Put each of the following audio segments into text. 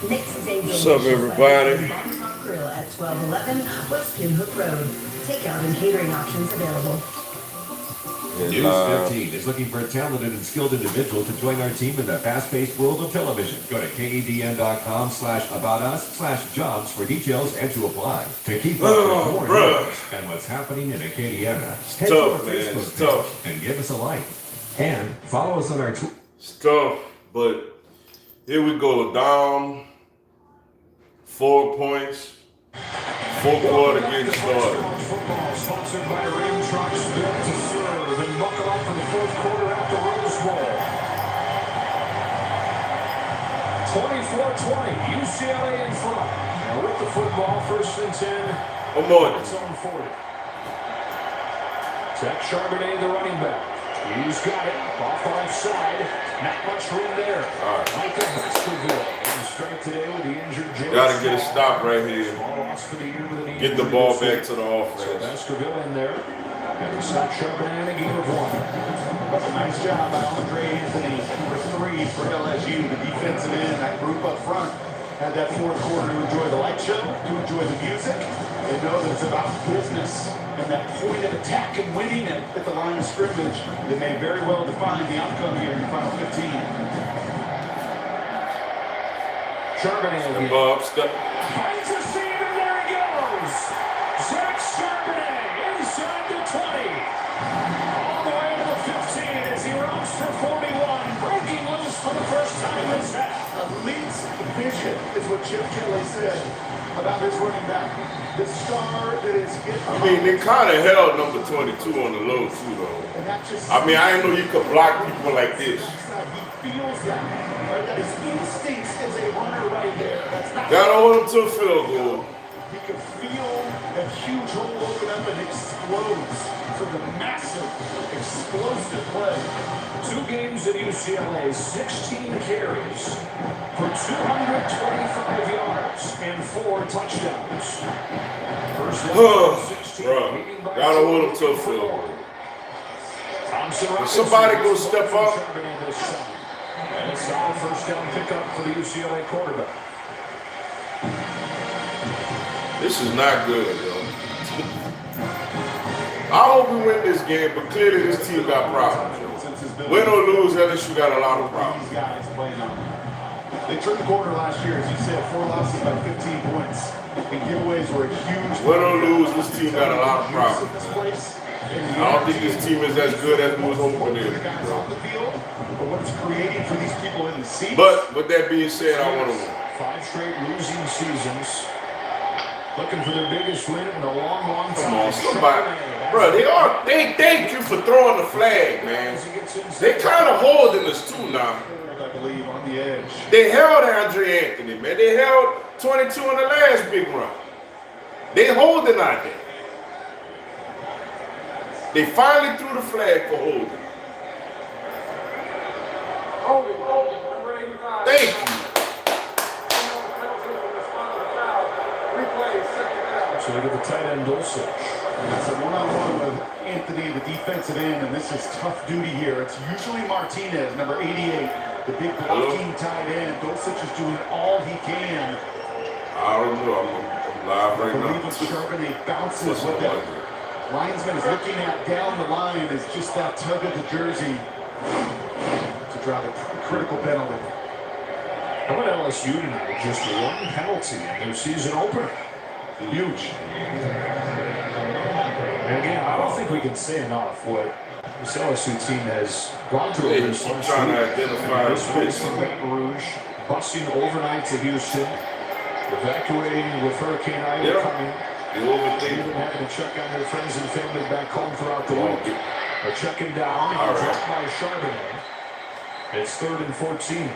What's up, everybody? Grill at 1211 West Pinhook Road. Takeout and catering options available. News 15 is looking for a talented and skilled individual to join our team in the fast-paced world of television. Go to KEDN.com/aboutus/jobs for details and to apply. To keep up with more news and what's happening in Acadiana, head to our Facebook page and give us a like. And follow us on our Twitter. Stuff, but here we go. Down 4 points. Fourth quarter getting started. Football sponsored by Ram Trucks, built to serve, and buckle up for the fourth quarter at the Rose Bowl. 24-20, UCLA in front. And with the football, 1st and 10. It's on 40. Zach Charbonnet, the running back. He's got it off the left side. Not much room there. All right. Michael Baskerville in strike today with the injured James. Gotta get a stop right here. Get the ball back to the offense. So Baskerville in there. And he stopped Charbonnet in a game of 1. Nice job by Andre Anthony. Number 3 for LSU, the defensive end. That group up front had that fourth quarter to enjoy the light show, to enjoy the music. They know that it's about business. And that point of attack and winning at the line of scrimmage that may very well define the outcome here in the final 15. Charbonnet again. Finds a seam, and there he goes. Zach Charbonnet inside the 20. All the way to the 15 as he runs for 41. Breaking loose for the first time this half. Leads vision is what Chip Kelly said about his running back. The star that is hit. I mean, they kind of held number 22 on the low, too, though. I mean, I didn't know you could block people like this. He feels that. Right? That his instincts as a runner right there. That's not. Gotta hold him to a field goal. He can feel that huge hole open up and explodes from the massive, explosive play. 2 games at UCLA, 16 carries for 225 yards and 4 touchdowns. First down, 16. Gotta hold him to a field goal. If somebody go step up. And a solid first down pickup for the UCLA quarterback. This is not good, yo. I hope we win this game, but clearly this team got problems. Win or lose, LSU got a lot of problems. They turned the corner last year, as you said, 4 losses by 15 points. And giveaways were a huge. Win or lose, this team got a lot of problems. I don't think this team is as good as we was hoping it. But what it's creating for these people in the seats. But with that being said, I want to win. 5 straight losing seasons. Looking for their biggest win in a long, long time. Come on, somebody. Bro, they thank you for throwing the flag, man. They kind of holding us too now. I believe on the edge. They held Andre Anthony, man. They held 22 in the last big run. They holding out there. They finally threw the flag for holding. Thank you. So we get the tight end Dulcich. It's a one-on-one with Anthony, the defensive end, and this is tough duty here. It's usually Martinez, number 88, the big blocking tight end. Dulcich is doing all he can. I don't know. I'm live right now. I believe Charbonnet bounces with that. Linesman is looking at down the line is just that tug of the jersey to draw the critical penalty. How about LSU tonight? Just 1 penalty in their season opener. Huge. And again, I don't think we can say enough what this LSU team has gone through over this last trying to week. identify This week from Baton Rouge, busing overnight to Houston, evacuating with Hurricane Ida coming. Even having to check on their friends and family back home throughout the week. They're checking down and dropped by Charbonnet. It's 3rd and 14.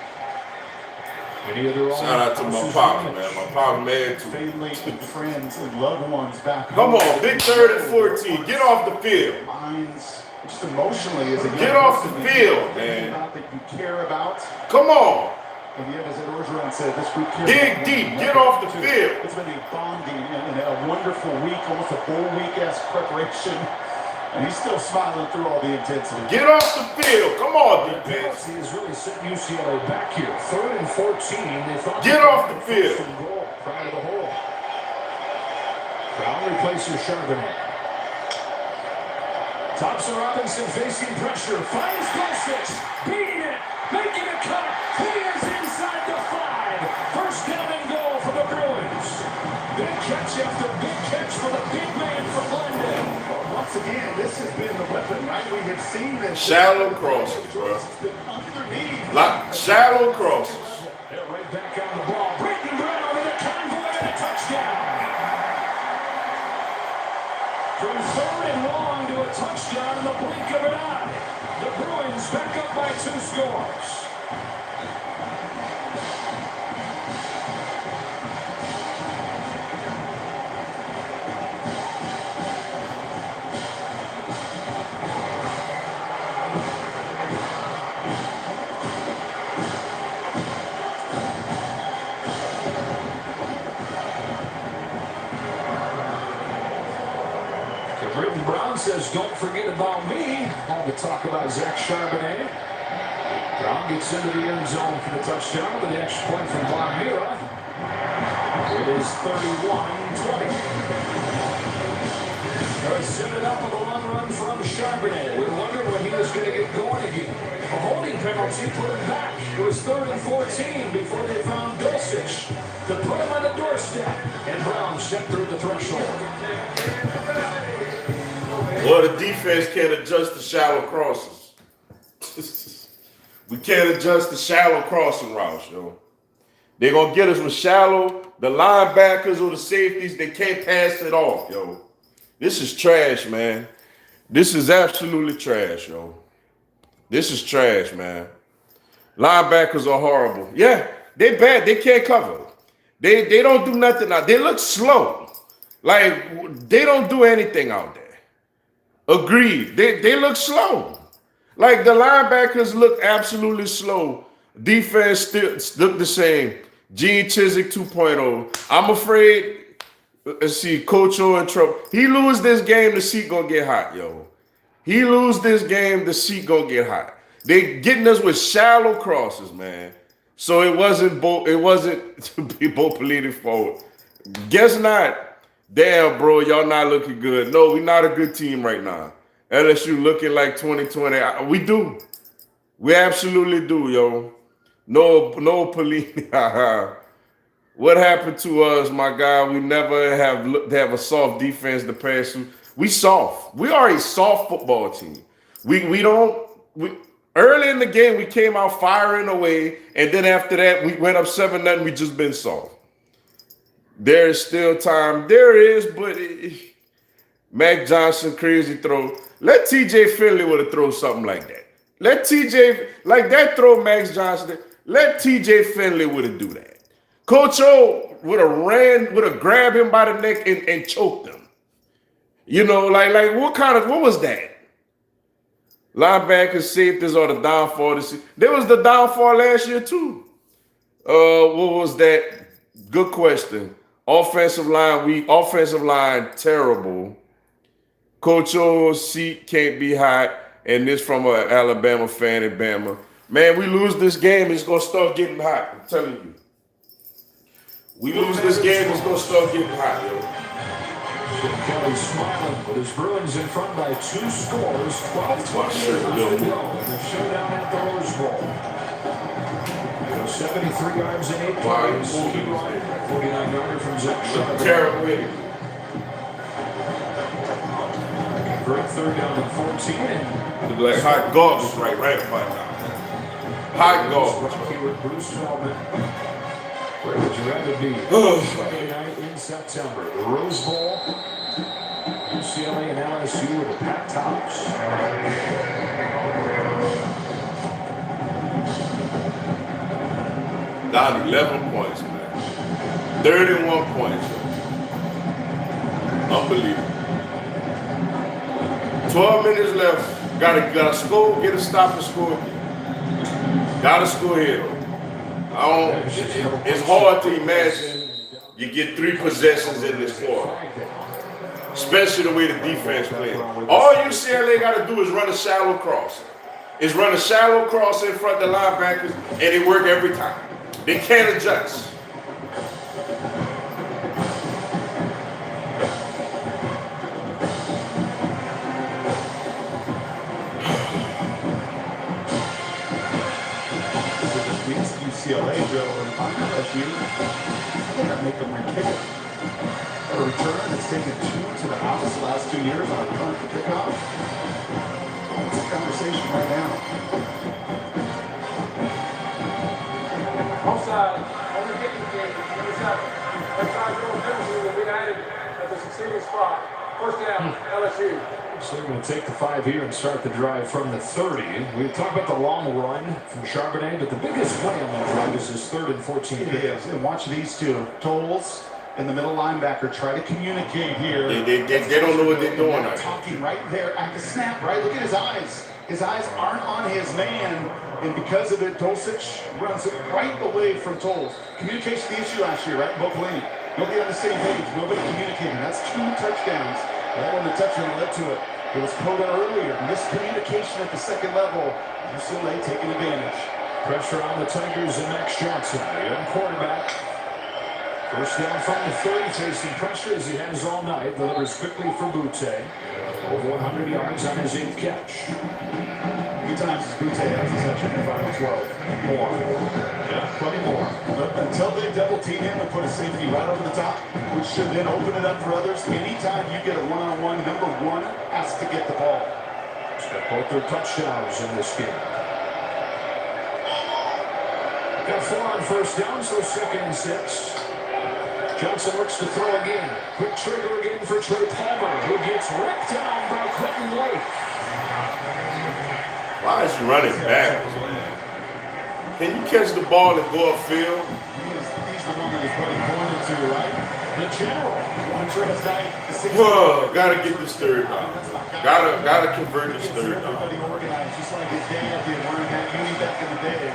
Shout out to my pop, man. My pop mad too. Family and friends and loved ones back Come on, big 3rd and 14. Get off the field. Minds, just emotionally, as a Get off the field, man. That you care about. Come on. And yet, as Orgeron said, this week here. Dig deep. Get off the field. It's been a bonding and a wonderful week, almost a bowl week-esque preparation. And he's still smiling through all the intensity. Get off the field. Come on, defense. He has really set UCLA back here. 3rd and 14. They thought get off the field. Proud of the hole. Brown replaces Charbonnet. Thompson Robinson facing pressure. Finds Dulcich. Beating it. Making a cut. Clears inside the 5. First down and goal for the Bruins. Big catch after big catch for the big man from London. Once again, this has been the weapon, right? We have seen this. Shallow crosses, bro. Like shallow crosses. They're right back on the ball. Britton Brown with a convoy and a touchdown. From 3rd and long to a touchdown in the blink of an eye. The Bruins back up by 2 scores. Britton Brown says, don't forget about me. All the talk about Zach Charbonnet. Brown gets into the end zone for the touchdown with the extra point from Von Mira. It is 31-20. They set it up with a long run from Charbonnet. We wondered when he was going to get going again. A holding penalty put him back. It was 3rd and 14 before they found Dulcich to put him on the doorstep. And Brown stepped through the threshold. Well, the defense can't adjust the shallow crosses. We can't adjust the shallow crossing routes, yo. They're going to get us with shallow. The linebackers or the safeties, they can't pass it off, yo. This is trash, man. This is absolutely trash, yo. This is trash, man. Linebackers are horrible. Yeah, they're bad. They can't cover. They don't do nothing out. They look slow. Like, they don't do anything out there. Agreed. They look slow. Like, the linebackers look absolutely slow. Defense still look the same. Gene Chizik 2.0. I'm afraid, let's see, Coach O in trouble. He lose this game, the seat gonna get hot, yo. He lose this game, the seat gonna get hot. They getting us with shallow crosses, man. So it wasn't to be Bo Pelini's fault. Guess not. Damn, bro, y'all not looking good. No, we're not a good team right now. LSU looking like 2020. We do. We absolutely do, yo. No Pelini. What happened to us, my guy? We never have a soft defense to pass through. We soft. We are a soft football team. We early in the game we came out firing away, and then after that we went up 7-0. We just been soft. There is still time. There is, but Mac Johnson crazy throw. Let TJ Finley would have thrown something like that. Let TJ like that throw Max Johnson. Let TJ Finley would have do that. Coach O would have grabbed him by the neck and choked him. You know, like what was that? Linebackers, safeties are the downfall. There was the downfall last year too. What was that? Good question. Offensive line weak. Offensive line terrible. Coach O's seat can't be hot. And this from an Alabama fan in Bama. Man, we lose this game, it's going to start getting hot. I'm telling you. We lose this game, it's going to start getting hot, yo. Kelly smiling with his Bruins in front by 2 scores. 12-28 in the showdown at the Rose Bowl. 73 yards and 8 plays. 49-yarder from Zach Charbonnet. Terrible. Great 3rd down and 14. Look like hot garbage right now. Hot garbage. Bruce Feldman. Where would you rather be? Friday night in September. The Rose Bowl. UCLA and LSU with a packed house. Down 11 points, man. 31 points. Unbelievable. 12 minutes left. Gotta score, get a stop and score. Gotta score here. It's hard to imagine you get 3 possessions in this quarter. especially the way the defense plays. All UCLA got to do is run a shallow cross. Is run a shallow cross in front of the linebackers, and it work every time. They can't adjust. UCLA, Joe, and on LSU, they're not making my kick. A return that's taken 2 to the house the last 2 years on a punt to kickoff. It's a conversation right now. Offside, on the kicking game, number 7. Left side, Joe Henderson will be added at the succeeding spot. First down, LSU. So they're going to take the 5 here and start the drive from the 30. We talked about the long run from Charbonnet, but the biggest play on that drive is his 3rd and 14. It is. And watch these two. Tolles and the middle linebacker try to communicate here. They don't know what they're doing. Talking right there at the snap, right? Look at his eyes. His eyes aren't on his man. And because of it, Dulcich runs it right away from Tolles. Communication the issue last year, right? Both lanes. Nobody on the same page. Nobody communicating. That's 2 touchdowns. That one, the touchdown led to it. It was Coda earlier. Miscommunication at the second level. UCLA taking advantage. Pressure on the Tigers and Max Johnson, the young quarterback. First down from the 30, facing pressure as he has all night. Delivers quickly for Butte. Over 100 yards on his 8th catch. How many times does Butte have to touch him in 5 to 12? More. Yeah, plenty more. But until they double team him and put a safety right over the top, which should then open it up for others. Anytime you get a one-on-one, number 1 has to get the ball. Both their touchdowns in this game. Got 4 on first down, so 2nd and 6. Johnson looks to throw again. Quick trigger again for Trey Palmer, who gets ripped down by Quentin Lake. Why is he running backwards, man? Can you catch the ball and go upfield? He's the one that his buddy pointed to, right? The general. Gotta get this 3rd down. Gotta convert this 3rd down. Everybody organized, just like his dad did wearing that uni back in the day.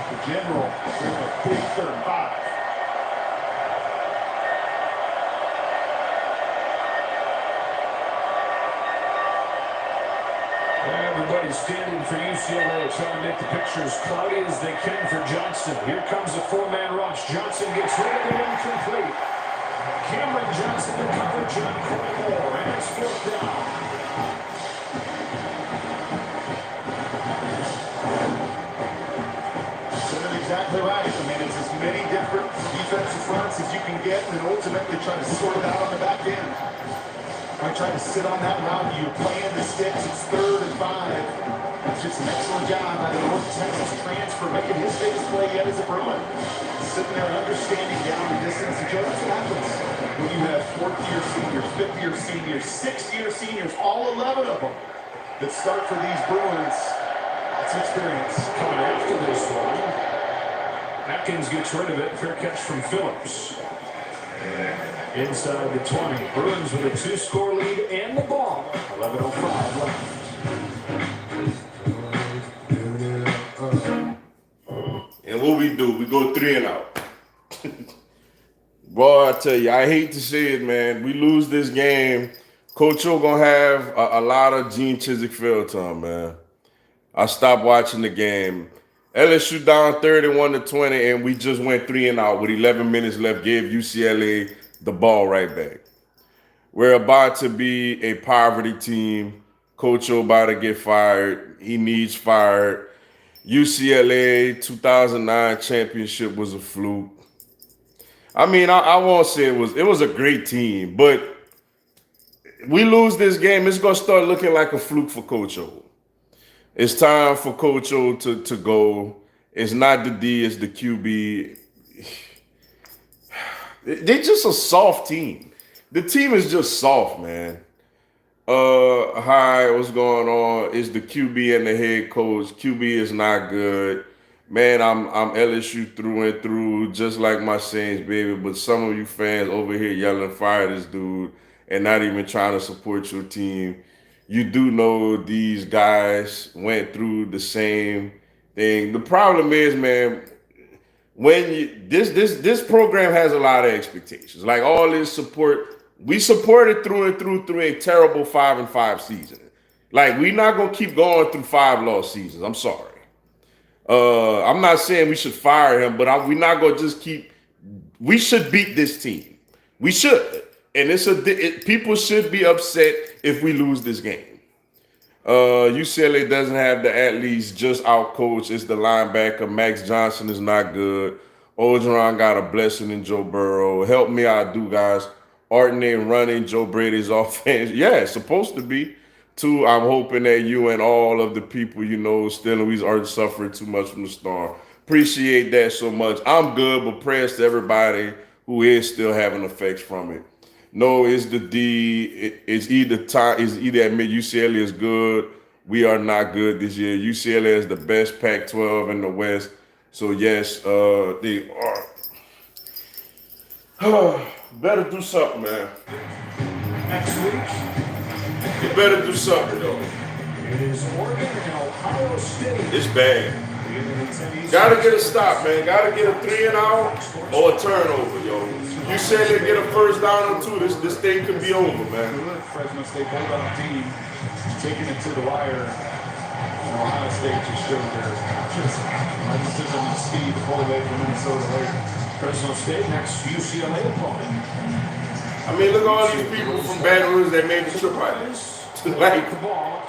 The general, a big 3rd and 5. Everybody's standing for UCLA, trying to make the picture as cloudy as they can for Johnson. Here comes a 4-man rush. Johnson gets rid of it, incomplete. Cameron Johnson to coverage on Corey Moore, and it's 4th down. Exactly right. I mean, it's as many different defensive fronts as you can get, and then ultimately try to sort it out on the back end. I try to sit on that route. You're playing the sticks. It's 3rd and 5. It's just an excellent job by the North Texas transfer, making his biggest play yet as a Bruin. Sitting there understanding down the distance. And that's what happens when you have 4th-year seniors, 5th-year seniors, 6th-year seniors, all 11 of them that start for these Bruins. That's experience. Coming after this one, Atkins gets rid of it. Fair catch from Phillips. Inside the 20. Bruins with a 2-score lead and the ball. 11:05 left. And what we do, we go 3 and out. Boy, I tell you, I hate to say it, man. We lose this game. Coach O gonna have a lot of Gene Chizik feel to him, man. I stopped watching the game. LSU down 31-20, and we just went 3 and out with 11 minutes left. Gave UCLA the ball right back. We're about to be a poverty team. Coach O about to get fired. He needs fired. UCLA 2009 championship was a fluke. I mean, I won't say it was a great team, but we lose this game, it's gonna start looking like a fluke for Coach O. It's time for Coach O to go. It's not the D, it's the QB. They're just a soft team. The team is just soft, man. Hi, what's going on? It's the QB and the head coach. QB is not good. Man, I'm LSU through and through, just like my Saints, baby. But some of you fans over here yelling, fire this dude, and not even trying to support your team. You do know these guys went through the same thing. The problem is, man, when this program has a lot of expectations. Like all this support We supported through and through a terrible 5-5 season. Like, we're not gonna keep going through 5-loss seasons. I'm sorry. I'm not saying we should fire him, but we're not gonna just keep. We should beat this team. We should, and people should be upset if we lose this game. UCLA doesn't have the athletes just out coach. It's the linebacker. Max Johnson is not good. Orgeron got a blessing in Joe Burrow. Help me out, do guys. Arden ain't running Joe Brady's offense. Yeah, it's supposed to be. Two, I'm hoping that you and all of the people still Louise aren't suffering too much from the storm. Appreciate that so much. I'm good, but prayers to everybody who is still having effects from it. No, it's the D. It's either admit UCLA is good. We are not good this year. UCLA is the best Pac-12 in the West. So yes, they are. Better do something, man. Next week, You better do something, though. it is Oregon and Ohio State. It's bad. Gotta get a stop, man. Gotta get a 3-and-out or a turnover, yo. You said they get a first down or two. This thing could be over, man. Fresno State Bulldog team taking it to the wire. And Ohio State just showed their athleticism and speed to pull away from Minnesota late. Fresno State next UCLA opponent. I mean, look at all these people from Baton Rouge that made the trip out there. Like,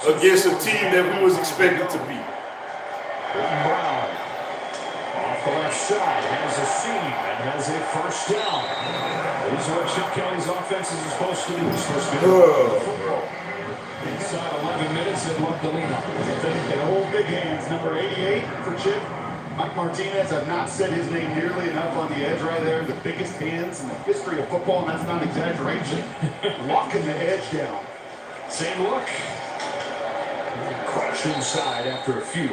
against a team that we was expected to beat. Brown off the left side has a seam and has a first down. This is what Chip Kelly's offense is supposed to do. It's supposed to do football. Inside 11 minutes and love the lead. An old big hands, number 88 for Chip. Mike Martinez, I've not said his name nearly enough on the edge right there. The biggest hands in the history of football, and that's not exaggeration. Locking the edge down. Same look. Crush inside after a few.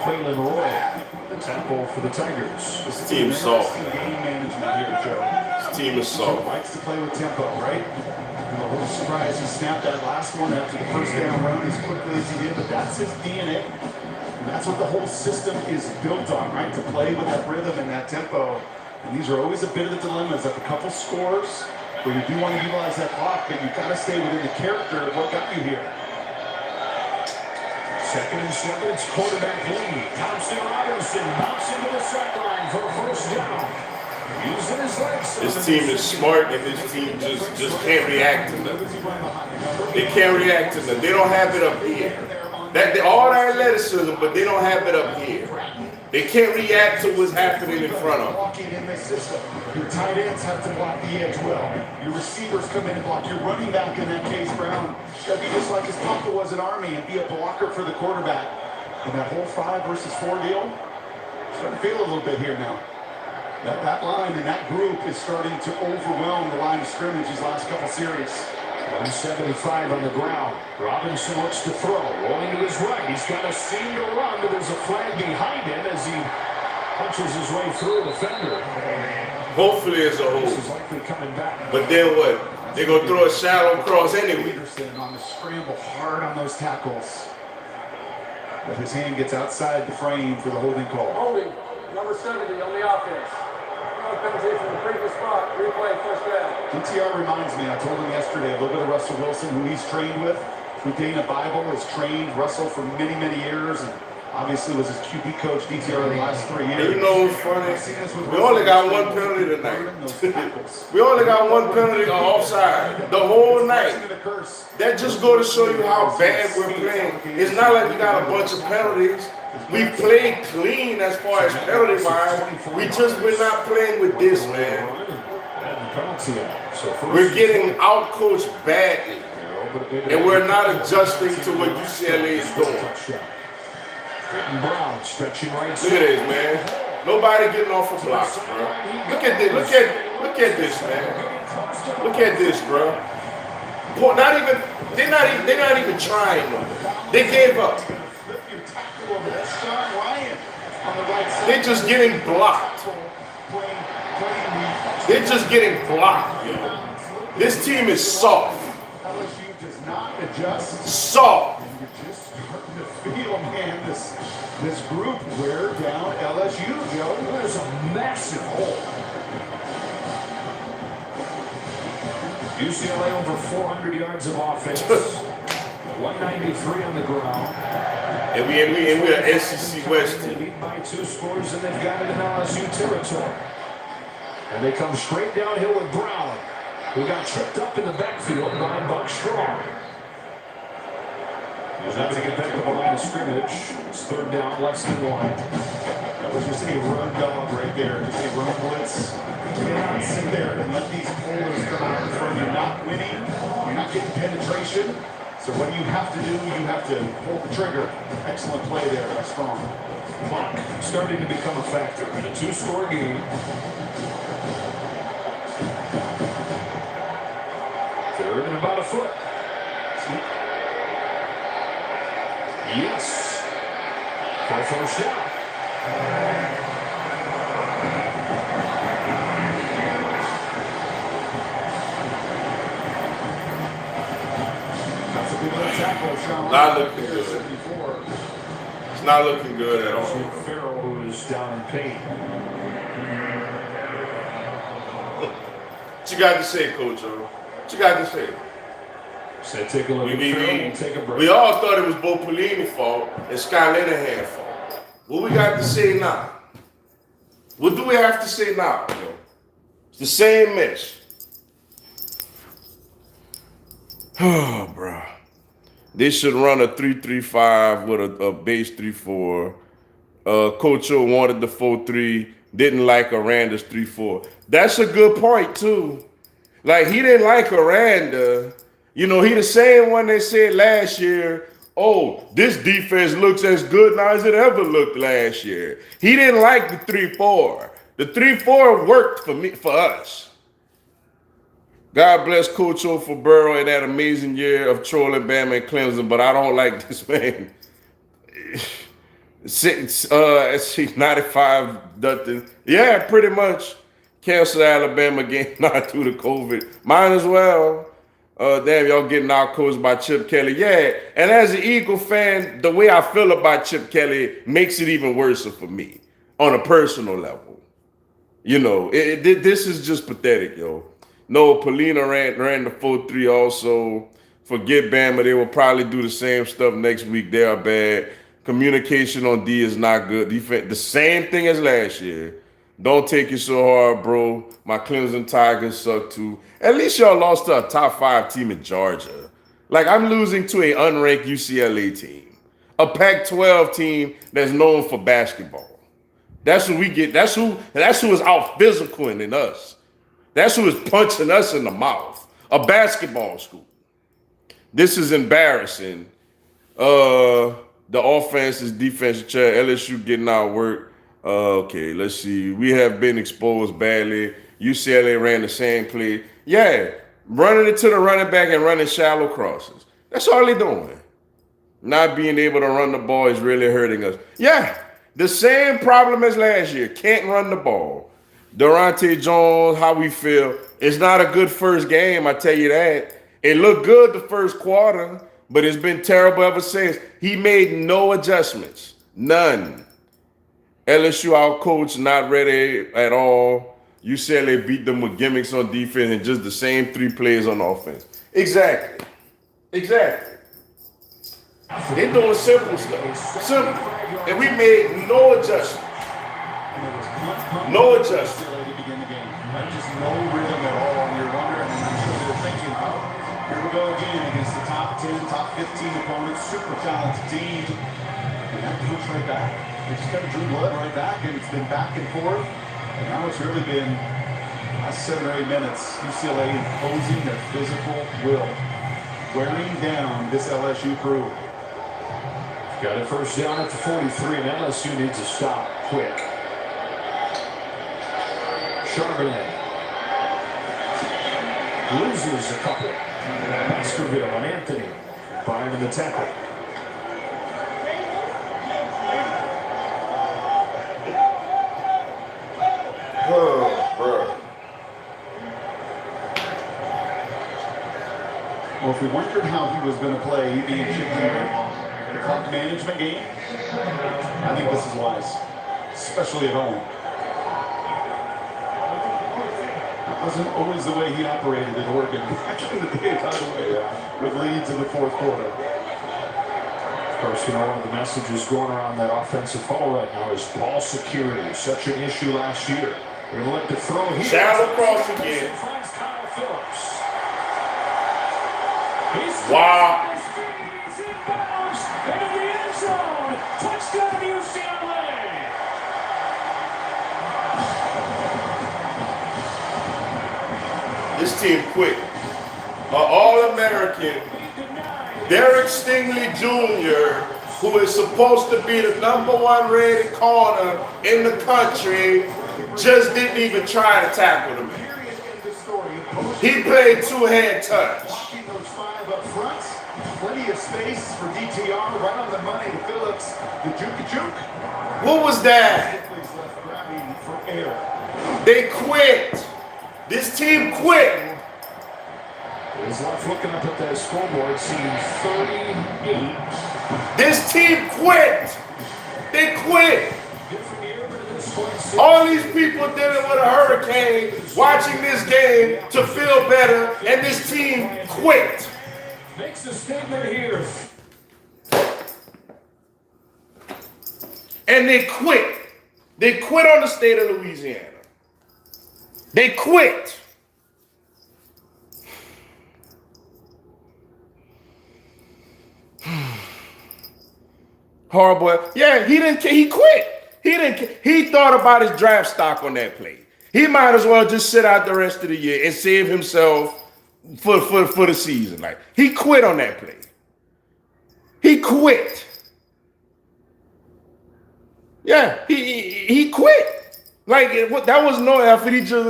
Quaylen Roy, the tackle for the Tigers. This team is soft. Game management here, Joe. This team is soft. Likes to play with tempo, right? And a little surprise he snapped that last one after the first down run as quickly as he did, but that's his DNA. And that's what the whole system is built on, right? To play with that rhythm and that tempo. And these are always a bit of the dilemmas of a couple scores where you do want to utilize that clock, but you've got to stay within the character of what got you here. Second and 7, it's quarterback Lee. Thompson Robinson mounts into the sideline for a first down. Using his legs. This team is smart, and this team just can't react to nothing. They can't react to nothing. They don't have it up here. All that athleticism, but they don't have it up here. They can't react to what's happening in front of them. Blocking in this system. Your tight ends have to block the edge well. Your receivers come in and block. Your running back in that case, Brown, got to be just like his papa was in Army and be a blocker for the quarterback. And that whole 5 versus 4 deal, starting to feel a little bit here now. That line and that group is starting to overwhelm the line of scrimmage these last couple series. 175 on the ground. Robinson looks to throw. Rolling to his right. He's got a seam to run, but there's a flag behind him as he punches his way through the defender. Hopefully it's a This is hole. likely coming back. But then what? They're going to throw a shallow cross anyway. Peterson on the scramble, hard on those tackles. But his hand gets outside the frame for the holding call. Holding, number 70 on the offense. Penalty from the previous spot. Replay, first down. DTR reminds me, I told him yesterday, a little bit of Russell Wilson, who he's trained with, who Dana Bible has trained Russell for many, many years, and obviously was his QB coach, DTR, the last 3 years. And you know what's funny? We only got one penalty tonight. We only got one penalty offside the whole night. That just go to show you how bad we're playing. It's not like we got a bunch of penalties. We played clean as far as penalty wise. We're not playing with this, man. We're getting out-coached badly. And we're not adjusting to what UCLA is doing. Brown stretching right. Look at this, man. Nobody getting off of blocks, bro. Look at this. Look at this, man. Look at this, bro. They're not even trying. They gave up. They're just getting blocked. They're just getting blocked, yo. This team is soft. LSU does not adjust. Soft. You're just starting to feel, man, this group wear down LSU, Joe. There's a massive hole. UCLA over 400 yards of offense. 193 on the ground. And we're an SEC West They team. lead by 2 scores, and they've got it in LSU territory. And they come straight downhill with Brown, who got tripped up in the backfield by Buck Strong. He's not going to get back to the line of scrimmage. It's 3rd down, less than 1. That was just a run dog right there. Just a run blitz. You cannot sit there and let these pullers come out in front of you. You're not winning. You're not getting penetration. So what you have to do, you have to pull the trigger. Excellent play there by Strong. Clock starting to become a factor in a 2-score game. 3rd and about a foot. Yes. For 1st down. That's a good little tackle, Sean. Not looking good. 74. It's not looking good at all. Farrell, who is down in pain. What you got to say, Coach? What you got to say? So take a look at Farrell. We'll take a break. We all thought it was Bo Pelini's fault and Scott Linehan's fault. What we got to say now? What do we have to say now, yo? It's the same mess. Oh, bro. They should run a 3-3-5 with a base 3-4. Coach O wanted the 4-3, didn't like Aranda's 3-4. That's a good point, too. Like, he didn't like Aranda. You know, he the same one that said last year, oh, this defense looks as good now as it ever looked last year. He didn't like the 3-4. The 3-4 worked for us. God bless Coach O for Burrow and that amazing year of trolling Bama and Clemson, but I don't like this man. It's 95 nothing. Yeah, pretty much. Cancel the Alabama game, not due to COVID. Might as well. Damn, y'all getting out coached by Chip Kelly. Yeah, and as an Eagle fan, the way I feel about Chip Kelly makes it even worse for me on a personal level. You know, this is just pathetic, yo. No, Polina ran the 4-3 also. Forget Bama. They will probably do the same stuff next week. They are bad. Communication on D is not good. Defense, the same thing as last year. Don't take it so hard, bro. My Clemson Tigers suck too. At least y'all lost to a top 5 team in Georgia. Like, I'm losing to an unranked UCLA team. A Pac-12 team that's known for basketball. That's what we get. That's who is out physical than us. That's who is punching us in the mouth. A basketball school. This is embarrassing. The offense is defensive chair. LSU getting our work. Okay, let's see. We have been exposed badly. UCLA ran the same play. Yeah, running it to the running back and running shallow crosses. That's all they're doing. Not being able to run the ball is really hurting us. Yeah, the same problem as last year. Can't run the ball. Durante Jones, how we feel. It's not a good first game, I tell you that. It looked good the first quarter, but it's been terrible ever since. He made no adjustments. None. LSU outcoached, not ready at all. UCLA beat them with gimmicks on defense and just the same 3 plays on offense. Exactly. They're doing simple stuff. Simple. And we made no adjustment. No adjustment. Just no rhythm at all. And you're wondering, and I'm sure they're thinking, oh, here we go again against the top 10, top 15 opponents, super talented team. And that push right back. They just kind of drew blood right back, and it's been back and forth. And now it's really been last 7 or 8 minutes. UCLA imposing their physical will, wearing down this LSU crew. Got a 1st down at the 43, and LSU needs to stop quick. Charbonnet loses a couple. Baskerville and Anthony behind the tackle. Oh, bro. Well, if we wondered how he was going to play, he'd be in Chip Kelly. The clock management game. I think this is wise, especially at home. Wasn't always the way he operated in Oregon. Actually, the day, by the way, with leads in the fourth quarter. Of course, one of the messages going around that offensive funnel right now is ball security. Such an issue last year. We're going to let the throw here. Shallow cross again. Finds Kyle Phillips. Wow. He's in bounds into the end zone. Touchdown UCLA. This team quick. All-American Derek Stingley Jr., who is supposed to be the #1 rated corner in the country, just didn't even try to tackle him. He played two-hand touch. Blocking those 5 up front. Plenty of space for DTR. Right on the money to Phillips. The juke. What was that? Ripley's left grabbing for air. They quit. This team quit. He's left looking up at that scoreboard, seeing 38. This team quit. They quit. Different year, but at this point, All these people dealing with a hurricane, watching this game to feel better, and this team quit. makes a statement here. And they quit. They quit on the state of Louisiana. They quit. Horrible. Yeah, he didn't. He quit. He didn't. He thought about his draft stock on that play. He might as well just sit out the rest of the year and save himself for the season. Like, he quit on that play. He quit. Yeah, he quit. Like, that was no effort. He just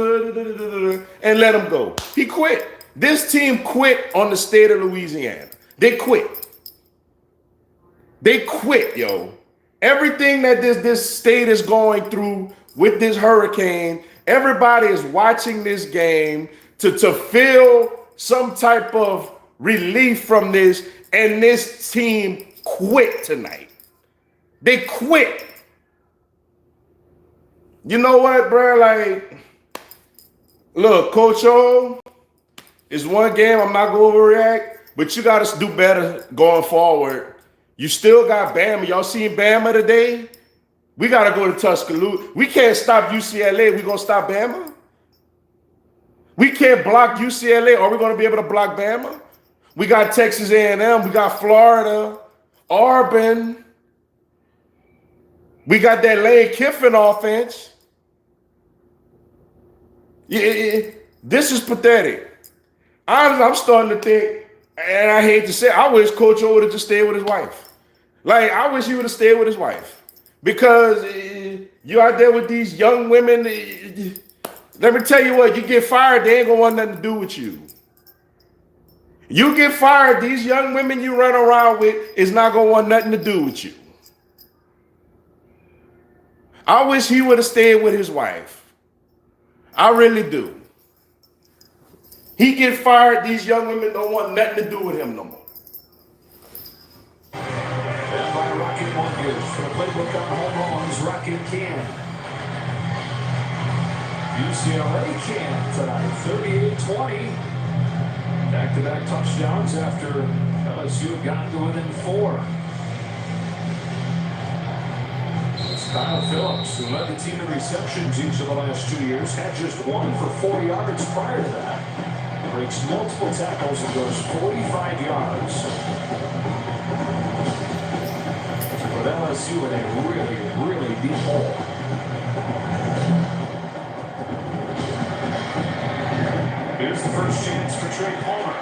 and let him go. He quit. This team quit on the state of Louisiana. They quit. They quit, yo. Everything that this state is going through with this hurricane, everybody is watching this game to feel some type of relief from this, and this team quit tonight. They quit. You know what, bro? Like, look, Coach O, it's one game. I'm not going to overreact, but you got to do better going forward. You still got Bama. Y'all seen Bama today? We got to go to Tuscaloosa. We can't stop UCLA. We going to stop Bama? We can't block UCLA. Are we going to be able to block Bama? We got Texas A&M. We got Florida, Auburn. We got that Lane Kiffin offense. Yeah, this is pathetic. I'm starting to think, and I hate to say it, I wish Coach O would have just stayed with his wife. Like, I wish he would have stayed with his wife. Because you out there with these young women, let me tell you what, you get fired, they ain't going to want nothing to do with you. You get fired, these young women you run around with is not going to want nothing to do with you. I wish he would have stayed with his wife. I really do. He get fired, these young women don't want nothing to do with him no more. And by Rocket Mortgage for the playbook on home runs, Rocket can. UCLA can tonight, 38-20. Back-to-back touchdowns after LSU got to within 4. It's Kyle Phillips, who led the team in receptions each of the last 2 years, had just one for 4 yards prior to that. Breaks multiple tackles and goes 45 yards. But LSU in a really, really deep hole. Here's the first chance for Trey Palmer.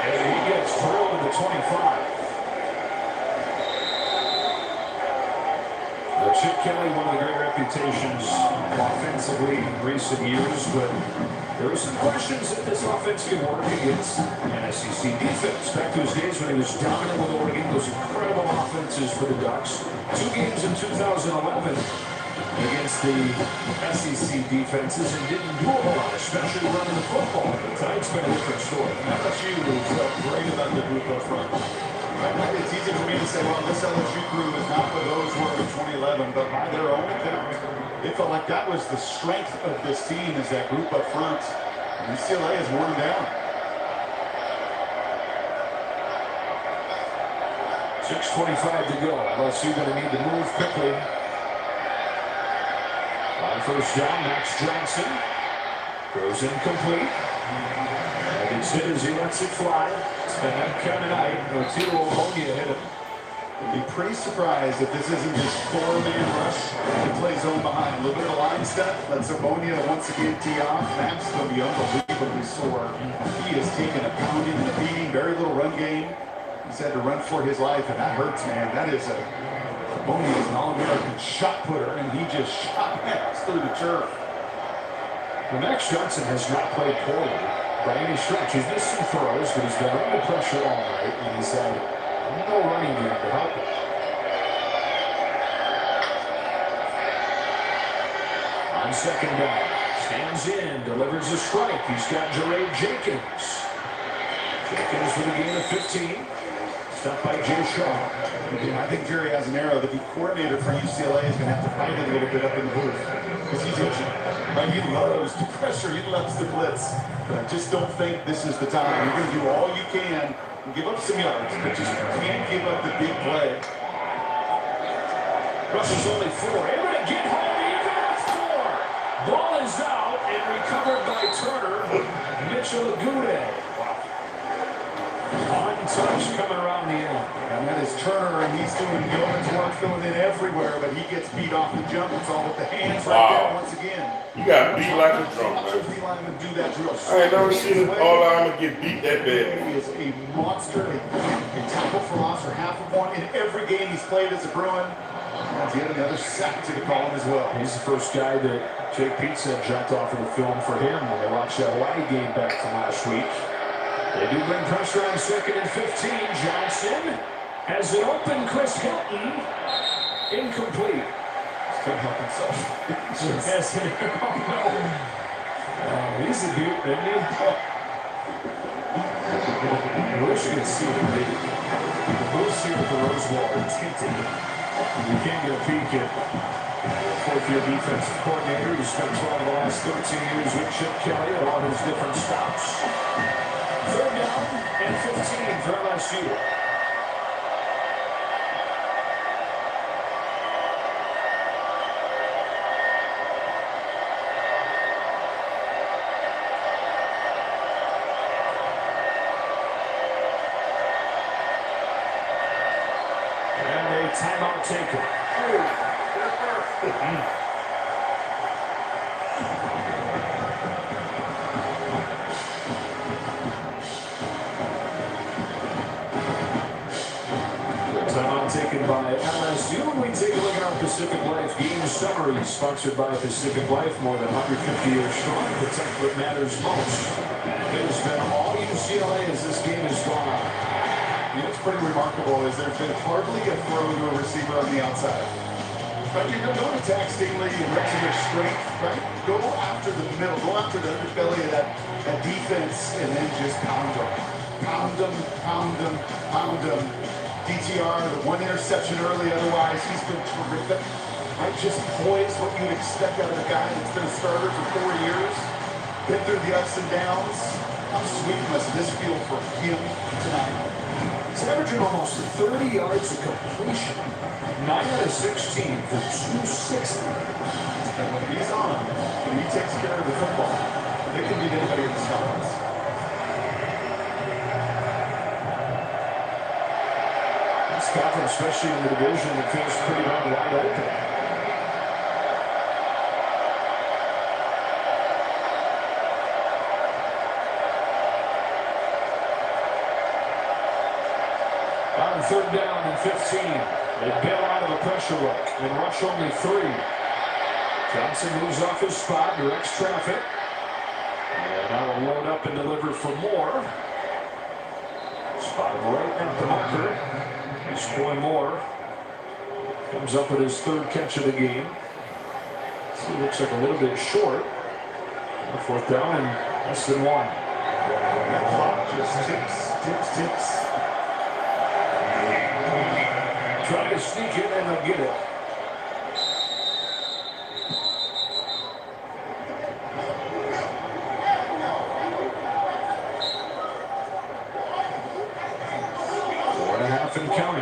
And he gets through to the 25. Chip Kelly, one of the great reputations offensively in recent years, but there were some questions if this offense could work against an SEC defense. Back to his days when he was dominant with Oregon, those incredible offenses for the Ducks. 2 games in 2011 against the SEC defenses and didn't do a whole lot, especially running the football. But tonight's been a different story. LSU was great about the group up front. It's easy for me to say, well, this LSU crew is not what those were in 2011, but by their own account, it felt like that was the strength of this team, is that group up front. And UCLA has worn them down. 6:25 to go. LSU going to need to move quickly. On first down, Max Johnson goes incomplete. And it's hit as he lets it fly. It's been that kind of night. Tito Omonia hit him. I'd be pretty surprised if this isn't his four-man rush to play zone behind. A little bit of line step. Lets Omonia once again tee off. Max will be unbelievably sore. He has taken a pounding and a beating. Very little run game. He's had to run for his life, and that hurts, man. That is Omonia is an All-American shot putter, and he just shot Max through the turf. Well, Max Johnson has not played poorly by any stretch. He's missed some throws, but he's been under pressure all night, and he's had no running game to help him. On second down, stands in, delivers a strike. He's got Jared Jenkins. Jenkins for the gain of 15. Stopped by Jay Shaw. I think Jerry has an arrow. The coordinator for UCLA is going to have to fight it a little bit up in the booth because he's itching. Right? He loves the pressure. He loves the blitz. But I just don't think this is the time. You're going to do all you can and give up some yards, but just can't give up the big play. Russell's only 4. Able to get home even at 4. Ball is out and recovered by Turner. Mitchell Agude. Untouched coming around the end. And that is Turner, and he's doing yeoman's work, filling in everywhere, but he gets beat off the jump. It's all with the hands right there once again. You got beat like a drum, man. D-linemen do that drill. I ain't never seen an all-lineman get beat that bad. He is a monster, a tackle for loss for half of one in every game he's played as a Bruin. That's yet another sack to the column as well. He's the first guy that Jake Pete said jumped off of the film for him when they watched that Hawaii game back from last week. They do bring pressure on second and 15. Johnson has it open. Chris Hilton. Incomplete. Couldn't help himself. Yes. Oh, no. He's a dude, isn't he? I wish you could see him. The booths here at the Rose Bowl are tinted. You can't get a peek at fourth-year defensive coordinator. He spent 12 of the last 13 years with Chip Kelly at all his different stops. Third down and 15 for LSU. And a timeout taken. Taken by LSU. We take a look at our Pacific Life game summary, sponsored by Pacific Life, more than 150 years strong. Protect what matters most. It has been all UCLA as this game has gone on. You know what's pretty remarkable is there's been hardly a throw to a receiver on the outside. Right, you don't attack Stingley and Rex's strength, right? Go after the middle, go after the underbelly of that defense, and then just pound them. Pound them, pound them, pound them. DTR, the one interception early, otherwise he's been terrific. Right, just poised, what you'd expect out of a guy that's been a starter for 4 years. Been through the ups and downs. How sweet must this feel for him tonight? He's averaging almost 30 yards of completion. 9 out of 16 for 260. And when he's on, when he takes care of the football, they can beat anybody in the Scotlands. Conference, especially in the division that feels pretty wide open. On third down and 15, they bail out of a pressure look and rush only 3. Johnson moves off his spot, directs traffic, and now will load up and deliver for more. Spot right at the marker. Troy Moore comes up with his 3rd catch of the game. So looks like a little bit short. 4th down and less than 1. That clock just tips. sneak in and they'll get it. And counting.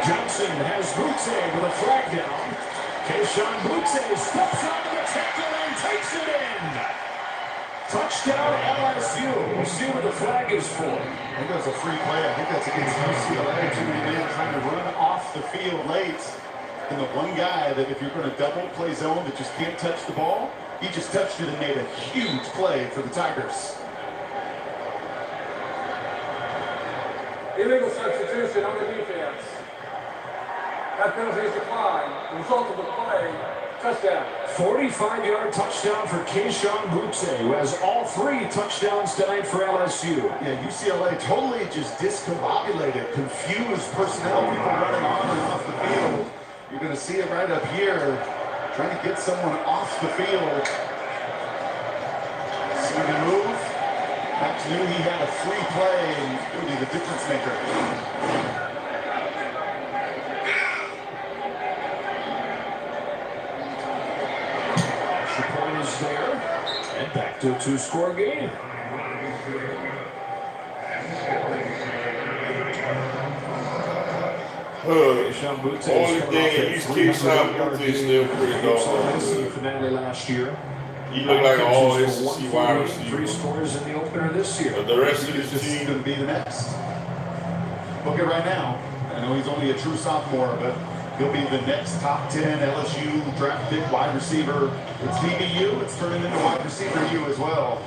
Johnson has Butte with a flag down. Keyshawn Butte steps out of the tackle and takes it in. Touchdown LSU. We'll see what the flag is for. I think that's a free play. I think that's against UCLA. Too many men trying to run off the field late. And the one guy that if you're going to double play zone that just can't touch the ball, he just touched it and made a huge play for the Tigers. Illegal substitution on the defense. That penalty is declined. The result of the play, touchdown. 45-yard touchdown for Keyshawn Butte, who has all 3 touchdowns tonight for LSU. Yeah, UCLA totally just discombobulated, confused personnel, people running on and off the field. You're going to see it right up here, trying to get someone off the field. See the move. Max knew he had a free play, and he would be the difference maker. There and back to a 2-score game. Only thing you see Keyshawn Butte is still pretty doggone. Finale last year. He looked like an all-SEC wide receiver. 3 scores in the opener this year. But the rest of his This is team going to be the next. Look at right now. I know he's only a true sophomore, but he'll be the next top 10 LSU draft pick wide receiver. It's DBU. It's turning into wide receiver U as well.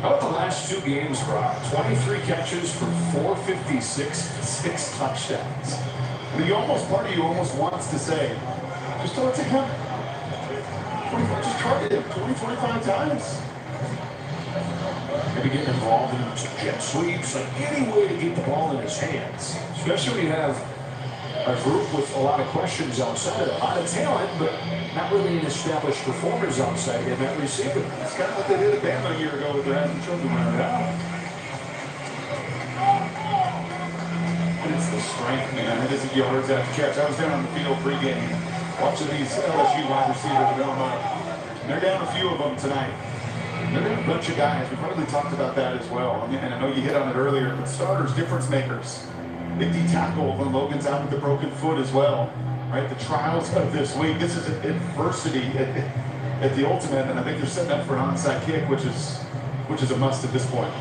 How about the last 2 games, Brock? 23 catches for 456, 6 touchdowns. Part of you almost wants to say, just throw it to him. Just target him 20, 25 times. Maybe get involved in some jet sweeps, like any way to get the ball in his hands. Especially when you have a group with a lot of questions outside of it. A lot of talent, but not really an established performers outside in that receiver. It's kind of what they did at Bama a year ago with their Adam Children running down. And it's the strength, man. It isn't yards after catch. I was down on the field pregame watching these LSU wide receivers warm up. And they're down a few of them tonight. They're down a bunch of guys. We probably talked about that as well. And I know you hit on it earlier, but starters, difference makers. Big D tackle when Logan's out with the broken foot as well. Right, the trials of this week. This is adversity at the ultimate, and I think they're setting up for an onside kick, which is a must at this point.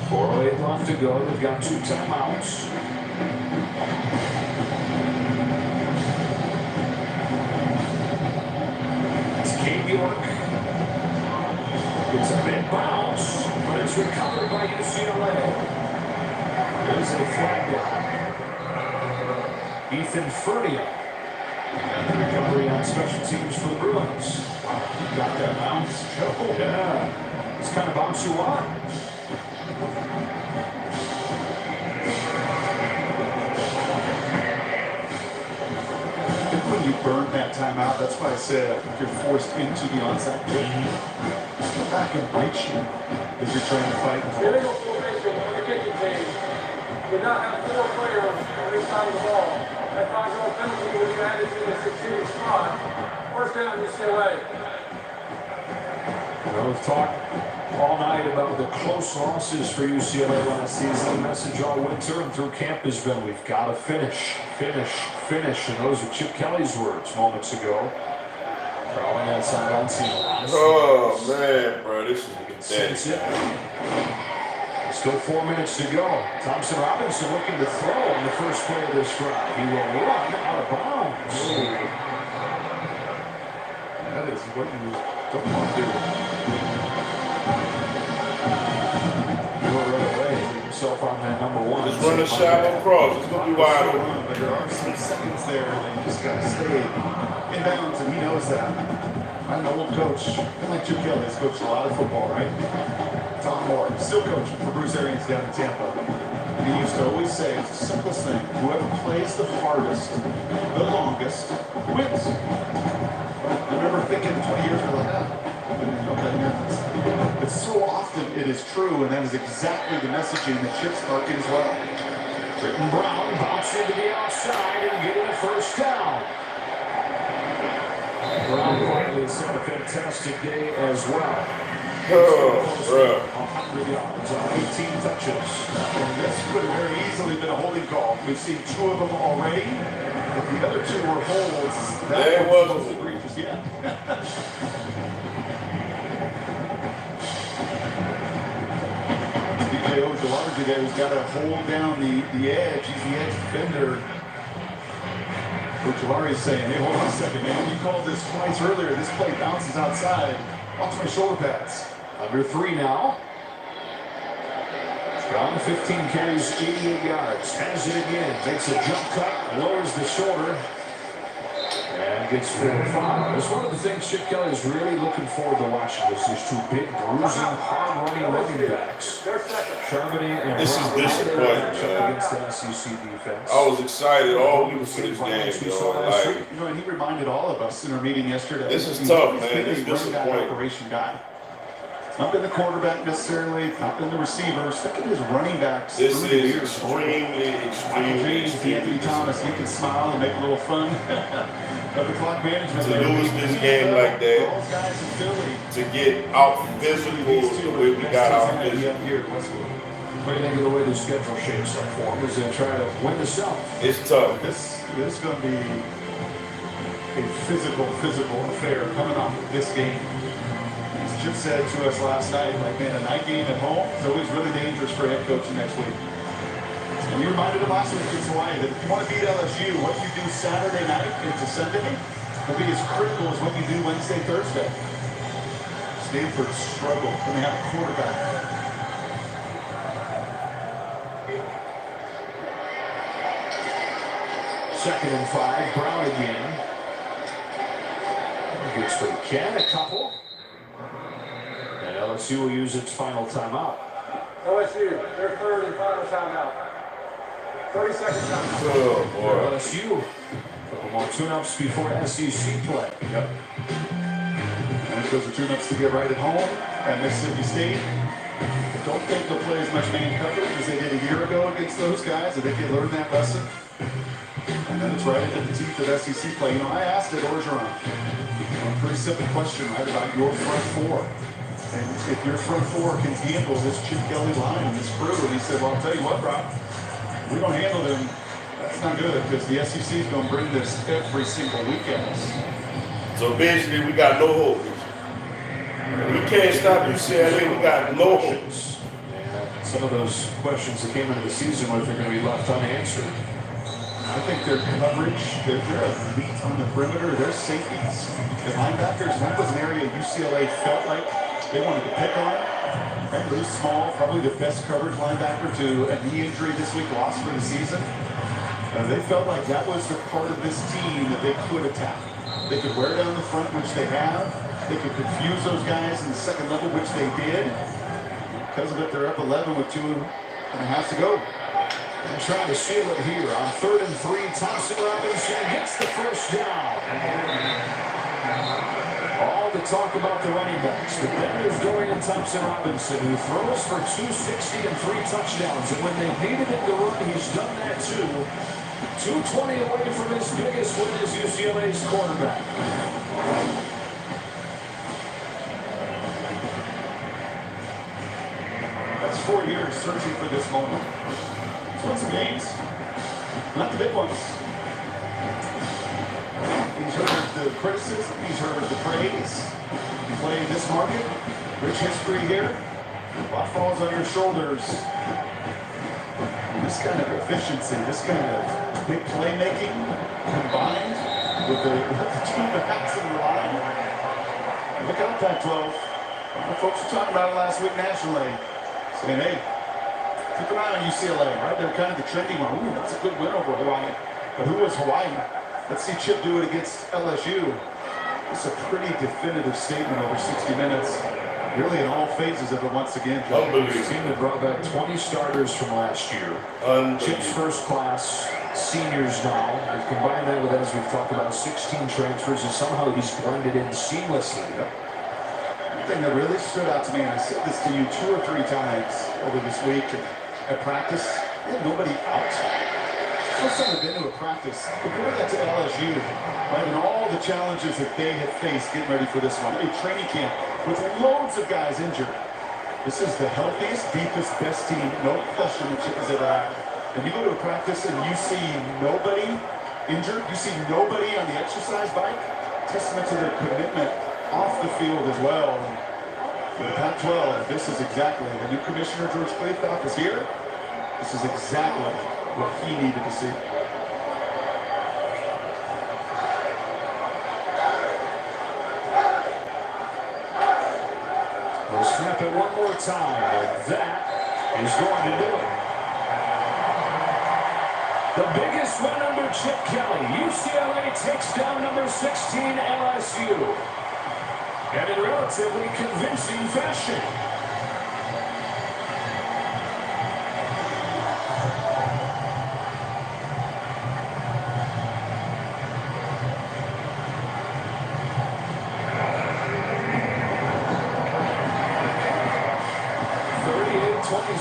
4:08 left to go. They've got 2 timeouts. It's Cade York. It's a big bounce, but it's recovered by UCLA. There's a flag down. Ethan Fernia. And the recovery on special teams for the Bruins. Got that bounce. Oh, yeah. It's kind of bounce you want. When you burn that timeout, that's why I said I think you're forced into the onside kick. Come back and reach you as you're trying to fight. Illegal formation on the kicking team. Did not have 4 players on each side of the ball. That 5-yard penalty will be added to the succeeding spot. First down, UCLA. We've talked all night about the close losses for UCLA last season. The message all winter and through camp has been, we've got to finish, finish, finish. And those are Chip Kelly's words moments ago. Crawling that sideline scene. Oh, man, bro, this is pathetic. Still 4 minutes to go. Thompson Robinson looking to throw on the first play of this drive. He will run out of bounds. That is what you don't want to do. Right away. Get himself on that number 1. Just run a shallow cross. It's going to be wide open. But there are some seconds there that you just got to stay in bounds, and he knows that. I'm an old coach. Kind of like Chip Kelly. He's coached a lot of football, right? Tom Moore, still coaching for Bruce Arians down in Tampa. He used to always say, it's the simplest thing, whoever plays the hardest, the longest, wins. I remember thinking 20 years ago, like, okay, yeah. But so often it is true, and that is exactly the messaging that Chip's market as well. Britton Brown bouncing to the outside and getting a first down. Brown finally has had a fantastic day as well. Oh, bro. 100 yards on 18 touches. And this could have very easily been a holding call. We've seen 2 of them already. If the other 2 were holds, that There was was most egregious. Yeah. DJ Ojolari today has got to hold down the edge. He's the edge defender. Ojolari is saying, hey, hold on a second, man. You called this twice earlier. This play bounces outside. Watch my shoulder pads. Under 3 now. Brown 15 carries, 88 yards. Has it again. Makes a jump cut. Lowers the shoulder. And gets 4 or 5. It's one of the things Chip Kelly is really looking forward to watching. These 2 big, bruising, hard-running running backs. Charbonnet and This is Brown disappointing, man. against the SEC defense. I was excited all week for this game, yo. Like, You know, and he reminded all of us in our meeting yesterday. This is he's tough, always man. been It's a running back disappointing. operation guy. Not been the quarterback necessarily, not been the receiver. Look at his running backs. this through the is years. extremely, extremely, Anthony Thomas, he can smile and make a little fun of the clock management. To lose this game like that, Those guys in Philly. to get out physical the way we got out physical. Here at Westwood. What do you think of the way the schedule shapes up for them as they try to win the South? It's tough. This is going to be a physical affair coming off of this game. As Chip said to us last night, like, man, a night game at home is always really dangerous for a head coach next week. And you reminded him last week against Hawaii that if you want to beat LSU, what you do Saturday night into Sunday will be as critical as what you do Wednesday, Thursday. Stanford struggled when they have a quarterback. Second and 5, Brown again. Gets what he can, a couple. And LSU will use its final timeout. LSU, their third and final timeout. 30-second timeout. Oh, For boy. LSU, a couple more tune-ups before SEC play. Yep. And it goes for tune-ups to get right at home at Mississippi State. I don't think they'll play as much man coverage as they did a year ago against those guys. I think they learned that lesson. And then it's right into the teeth of SEC play. You know, I asked at Orgeron a pretty simple question, right, about your front 4. And if your front 4 can handle this Chip Kelly line and this crew, and he said, well, I'll tell you what, Rob, we don't handle them. That's not good because the SEC is going to bring this every single weekend. So basically, we got no hope. We can't stop UCLA. We got no hope. And some of those questions that came into the season, what if they're going to be left unanswered? I think their coverage, they're elite on the perimeter, their safeties, the linebackers, that was an area UCLA felt like they wanted to pick on. Right, Lou Small, probably the best coverage linebacker to a knee injury this week, lost for the season. They felt like that was the part of this team that they could attack. They could wear down the front, which they have. They could confuse those guys in the second level, which they did. Because of it, they're up 11 with 2.5 to go. And trying to seal it here on 3rd and 3. Thompson Robinson gets the first down. All the talk about the running backs. The Bears, Dorian Thompson Robinson, who throws for 260 and 3 touchdowns. And when they needed him to run, he's done that too. 220 away from his biggest win as UCLA's quarterback. That's 4 years searching for this moment. He's won some games, not the big ones. He's heard the criticism, he's heard the praise. You play in this market, rich history here. A lot falls on your shoulders. This kind of efficiency, this kind of big playmaking combined with the 2 backs in the line. Look out, Pac-12. Folks were talking about it last week nationally. Saying, hey, keep an eye on UCLA, right? They're kind of the trendy one. Ooh, that's a good win over Hawaii. But who was Hawaii? Let's see Chip do it against LSU. It's a pretty definitive statement over 60 minutes. really in all phases of it once again. The team that brought back 20 starters from last year. Chip's first class, seniors now. We've combined that with, as we've talked about, 16 transfers, and somehow he's blended in seamlessly. The thing that really stood out to me, and I said this to you 2 or 3 times over this week at practice, they had nobody out. First time I've been to a practice, compare that to LSU, right? And all the challenges that they have faced getting ready for this one. A training camp with loads of guys injured. This is the healthiest, deepest, best team, no question that Chip has ever had. And you go to a practice and you see nobody injured, you see nobody on the exercise bike, testament to their commitment off the field as well. And for the Pac-12, this is exactly, the new commissioner, George Claythoff, is here. This is exactly what he needed to see. We'll snap it one more time, and that is going to do it. The biggest win under Chip Kelly. UCLA takes down number 16 LSU. And in relatively convincing fashion.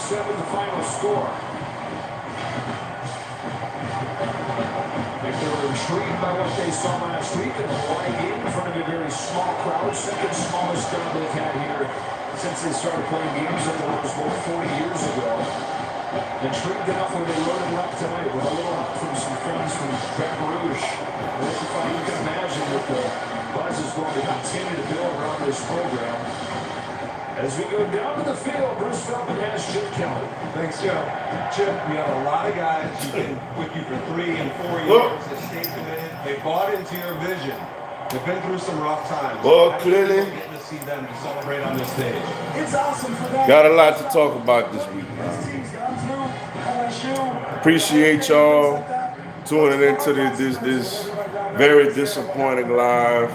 The final score. If they were intrigued by what they saw last week in the Hawaii game in front of a very small crowd, second smallest crowd they've had here since they started playing games over those 40 years ago. Intrigued enough when they loaded it up tonight with a little from some friends from Baton Rouge. You can imagine that the buzz is going to continue to build around this program. As we go down to the field, Bruce Feldman has Chip Kelly. Thanks, Joe. Chip, we have a lot of guys who've been with you for 3 and 4 years. They stayed committed. They bought into your vision. They've been through some rough times. Clearly, getting to see them to celebrate on this stage. It's awesome for them. got a lot to talk about this week, man. Appreciate y'all tuning into this very disappointing live.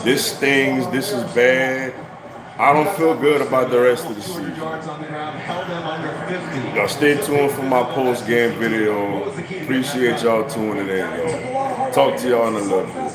This stings. This is bad. I don't feel good about the rest of the season. Y'all stay tuned for my post-game video. Appreciate y'all tuning in, yo. Talk to y'all in a little bit.